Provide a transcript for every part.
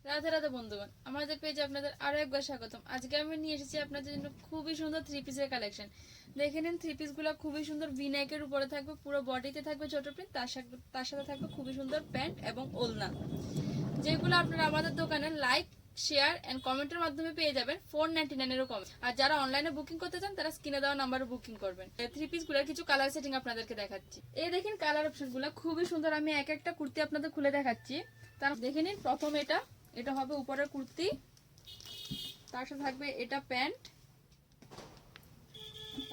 রাধে রাধে বন্ধুগণ, আমাদের পেজে আপনাদের আরো একবার স্বাগতম। আজকে আমি নিয়ে এসেছি আপনাদের জন্য খুবই সুন্দর থ্রি পিসের কালেকশন। দেখে নিন, থ্রি পিস গুলো খুবই সুন্দর ভিনেকের উপরে থাকবে, পুরো বডিতে থাকবে ছোট প্রিন্ট, তার সাথে থাকবে খুবই সুন্দর প্যান্ট এবং ওড়না, যেগুলো আপনারা আমাদের দোকানে লাইক, শেয়ার এন্ড কমেন্টের মাধ্যমে পেয়ে যাবেন 499 এরও কম। আর যারা অনলাইনে বুকিং করতে চান তারা স্ক্রিনে দেওয়া নাম্বারে বুকিং করবেন। থ্রি পিস গুলোর কিছু কালার সেটিং আপনাদেরকে দেখাচ্ছি। এই দেখেন কালার অপশন গুলো খুবই সুন্দর। আমি এক একটা কুর্তি আপনাদের খুলে দেখাচ্ছি। তার দেখে নিন, প্রথম এটা হবে উপরের কুর্তি, তার সাথে থাকবে এটা প্যান্ট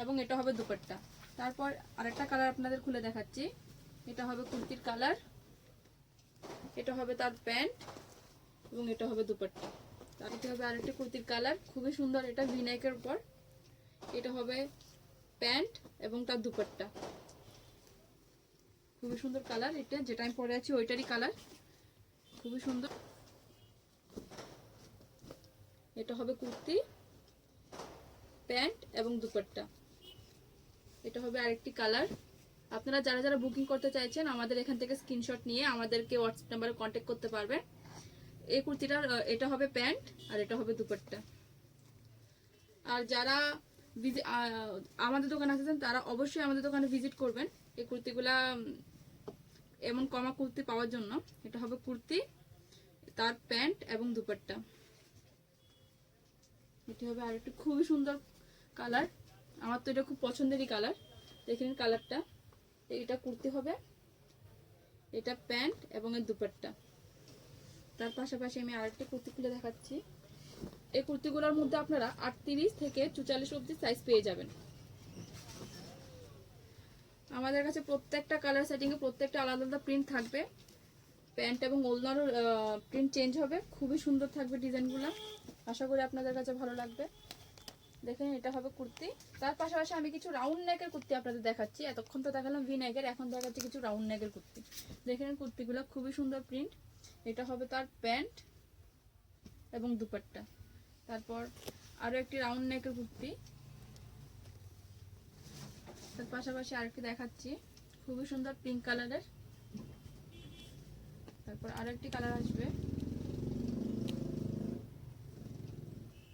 এবং এটা হবে দুপাট্টা। তারপর আরেকটা কালার আপনাদের খুলে দেখাচ্ছি। এটা হবে কুর্তির কালার, এটা হবে তার প্যান্ট এবং এটা হবে দুপাট্টা। তারপর হবে আরেকটা কুর্তির কালার, খুবই সুন্দর, এটা ভিনেকের উপর, এটা হবে প্যান্ট এবং তার দুপাট্টা। খুবই সুন্দর কালার, এটা যেটা আমি পরে আছি ওইটারই কালার, খুবই সুন্দর। এটা হবে কুর্তি, প্যান্ট এবং দুপাট্টা। এটা হবে আরেকটি কালার। আপনারা যারা যারা বুকিং করতে চাইছেন আমাদের এখান থেকে স্ক্রিনশট নিয়ে আমাদেরকে হোয়াটসঅ্যাপ নাম্বারে কন্ট্যাক্ট করতে পারবেন। এই কুর্তিটার এটা হবে প্যান্ট আর এটা হবে দুপাট্টা। আর যারা আমাদের দোকানে আসছেন তারা অবশ্যই আমাদের দোকানে ভিজিট করবেন এই কুর্তিগুলা এমন কমা কুর্তি পাওয়ার জন্য। এটা হবে কুর্তি, তার প্যান্ট এবং দুপাট্টা। এটি হবে আরেকটি খুবই সুন্দর কালার, আমার তো এটা খুব পছন্দেরই কালার। দেখেন কালারটা, এটা কুর্তি হবে, এটা প্যান্ট এবং এর দুপাট্টা। তার পাশাপাশি আমি আরেকটা কুর্তি খুলে দেখাচ্ছি। এই কুর্তিগুলোর মধ্যে আপনারা 38 থেকে 44 অবধি সাইজ পেয়ে যাবেন। আমাদের কাছে প্রত্যেকটা কালার সেটিংয়ে প্রত্যেকটা আলাদা আলাদা প্রিন্ট থাকবে। প্যান্ট এবং ওড়নারও প্রিন্ট চেঞ্জ হবে, খুবই সুন্দর থাকবে ডিজাইনগুলো। আশা করি আপনাদের কাছে ভালো লাগবে। দেখেন এটা হবে কুর্তি, তার পাশাপাশি আমি কিছু রাউন্ড নেকের কুর্তি আপনাদের দেখাচ্ছি। এতক্ষণ তো দেখালাম ভি নেকের, এখন দেখাচ্ছি কিছু রাউন্ড নেকের কুর্তি। দেখেন কুর্তিগুলো খুবই সুন্দর প্রিন্ট। এটা হবে তার প্যান্ট এবং দুপাট্টা। তারপর আরো একটি রাউন্ড নেকের কুর্তি, তার পাশাপাশি আরেকটি দেখাচ্ছি খুবই সুন্দর পিঙ্ক কালারের। তারপর আরো একটি কালার আসবে,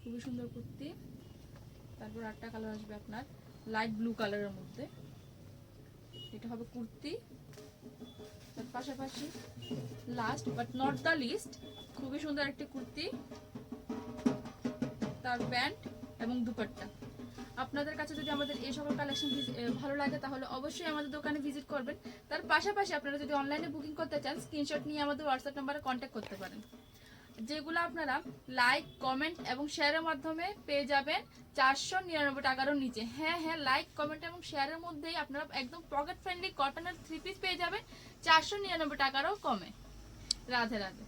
খুবই সুন্দর কুর্তি। তারপর আরেকটা কালার আসবে আপনার লাইট ব্লু কালারের মধ্যে, এটা হবে কুর্তি। তার পাশাপাশি last but not the least, খুবই সুন্দর একটি কুর্তি, তার প্যান্ট এবং দুপাট্টা। আপনাদের কাছে যদি আমাদের এই সকল কালেকশন ভালো লাগে তাহলে অবশ্যই আমাদের দোকানে ভিজিট করবেন। তার পাশাপাশি আপনারা যদি অনলাইনে বুকিং করতে চান স্ক্রিনশট নিয়ে আমাদের হোয়াটসঅ্যাপ নাম্বারে কন্ট্যাক্ট করতে পারেন, যেগুলো আপনারা লাইক, কমেন্ট এবং শেয়ারের মাধ্যমে পেয়ে যাবেন 499 টাকারও নিচে। হ্যাঁ হ্যাঁ, লাইক, কমেন্ট এবং শেয়ারের মধ্যেই আপনারা একদম পকেট ফ্রেন্ডলি কটনের থ্রি পিস পেয়ে যাবেন 499 টাকারও কমে। রাধে রাধে।